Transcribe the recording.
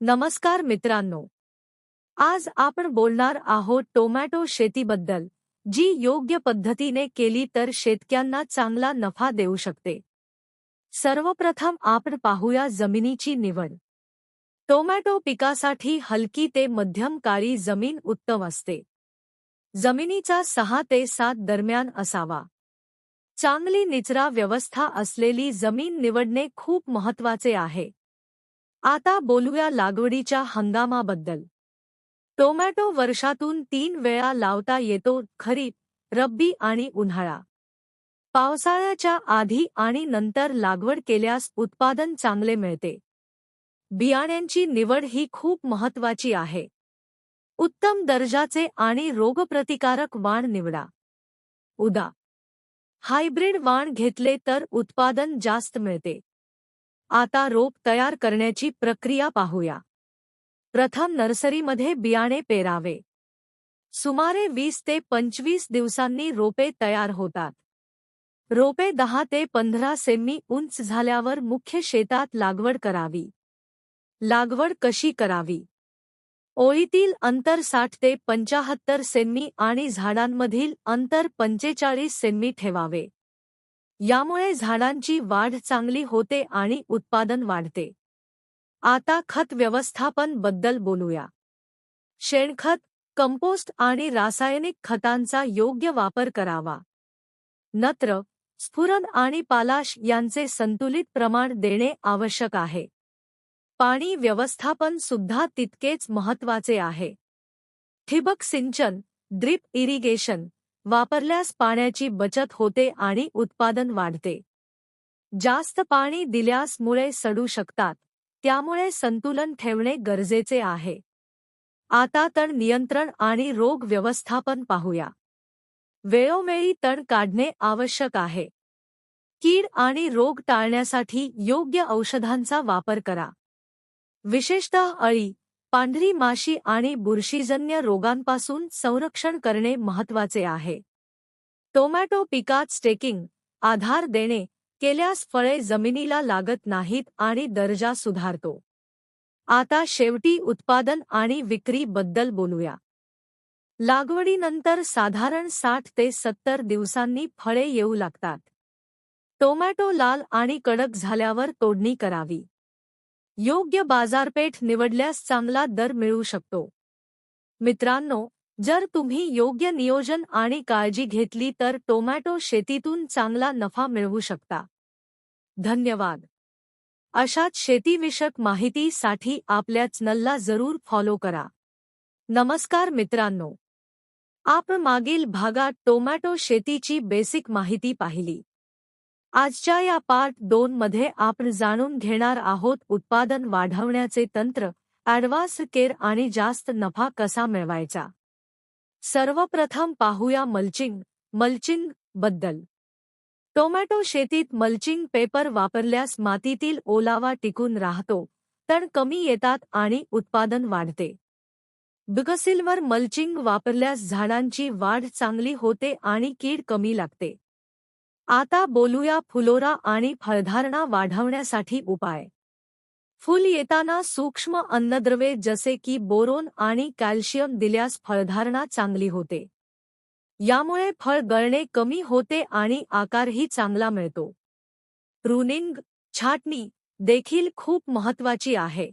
नमस्कार मित्रांनो, आज आपण बोलणार आहोत टोमॅटो शेतीबद्दल, जी योग्य पद्धतीने केली तर शेतकऱ्यांना चांगला नफा देऊ शकते. सर्वप्रथम आपण पाहूया जमिनीची निवड. टोमॅटो पिकासाठी हलकी ते मध्यम काळी जमीन उत्तम असते. जमिनीचा 6 ते 7 दरम्यान असावा. चांगली निचरा व्यवस्था असलेली जमीन निवडणे खूप महत्त्वाचे आहे. आता बोलूया लागवडीच्या हंगामाबद्दल. टोमॅटो वर्षातून 3 वेळा लावता येतो, खरीप, रब्बी आणि उन्हाळा. पावसाळ्याच्या आधी आणि नंतर लागवड केल्यास उत्पादन चांगले मिळते. बियाण्यांची निवड ही खूप महत्त्वाची आहे. उत्तम दर्जाचे आणि रोगप्रतिकारक वाण निवडा. उदा. हायब्रिड वाण घेतले तर उत्पादन जास्त मिळते. आता रोप तयार करण्याची प्रक्रिया पाहूया. प्रथम नर्सरीमध्ये बियाणे पेरावे. सुमारे 20 ते 25 दिवसांनी रोपे तयार होतात. रोपे 10 ते 15 सेमी उंच झाल्यावर मुख्य शेतात लागवड करावी. लागवड कशी करावी? ओळीतील अंतर 60 ते 75 सेमी आणि झाडांमधील अंतर 45 सेमी ठेवावे. यामुळे झाडांची वाढ चांगली होते आणि उत्पादन वाढते. आता खत व्यवस्थापन बद्दल बोलूया. शेणखत, कंपोस्ट आणि रासायनिक खतांचा योग्य वापर करावा. नत्र, स्फुरण आणि पालाश यांचे संतुलित प्रमाण देणे आवश्यक आहे. पाणी व्यवस्थापन सुद्धा तितकेच महत्त्वाचे आहे. ठिबक सिंचन, ड्रिप इरिगेशन वापरल्यास पाण्याची बचत होते आणि उत्पादन वाढते. जास्त पाणी दिल्यास मुळे सडू शकतात, त्यामुळे संतुलन ठेवणे गरजेचे आहे. आता तण नियंत्रण आणि रोग व्यवस्थापन पाहूया. वेळोवेळी तण काढणे आवश्यक आहे. कीड आणि रोग टाळण्यासाठी योग्य औषधांचा वापर करा. विशेषतः अळी, पांढरी माशी आणि बुरशीजन्य रोगांपासून संरक्षण करणे महत्त्वाचे आहे. टोमॅटो पिकात स्टेकिंग, आधार देणे केल्यास फळे जमिनीला लागत नाहीत आणि दर्जा सुधारतो. आता शेवटी उत्पादन आणि विक्री बद्दल बोलूया. लागवडीनंतर साधारण 60 ते 70 दिवसांनी फळे येऊ लागतात. टोमॅटो लाल आणि कडक झाल्यावर तोडणी करावी. योग्य बाजारपेठ निवडल्यास चांगला दर मिळू शकतो. मित्रांनो, जर तुम्ही योग्य नियोजन आणि काळजी घेतली तर टोमॅटो शेतीतून चांगला नफा मिळवू शकता. धन्यवाद. अशाच शेतीविषयक माहितीसाठी आपल्या चॅनलला जरूर फॉलो करा. नमस्कार मित्रांनो, आपण मागील भागात टोमॅटो शेतीची बेसिक माहिती पाहिली. आजच्या या पार्ट 2 मध्ये आपण जाणून घेणार आहोत उत्पादन वाढवण्याचे तंत्र, ॲडव्हान्स केअर आणि जास्त नफा कसा मिळवायचा. सर्वप्रथम पाहूया मल्चिंग बद्दल. टोमॅटो शेतीत मल्चिंग पेपर वापरल्यास मातीतील ओलावा टिकून राहतो, तण कमी येतात आणि उत्पादन वाढते. बिगसिल्वर मल्चिंग वापरल्यास झाडांची वाढ चांगली होते आणि कीड कमी लागते. आता बोलूया फुलोरा आणि फळधारणा वाढवण्यासाठी उपाय. फूल येताना सूक्ष्म अन्नद्रव्ये जसे की बोरोन आणि कॅल्शियम दिल्यास फळधारणा चांगली होते. यामुळे फळ गळणे कमी होते आणि आकारही चांगला मिळतो. प्रूनिंग, छाटणी देखील खूप महत्त्वाची आहे.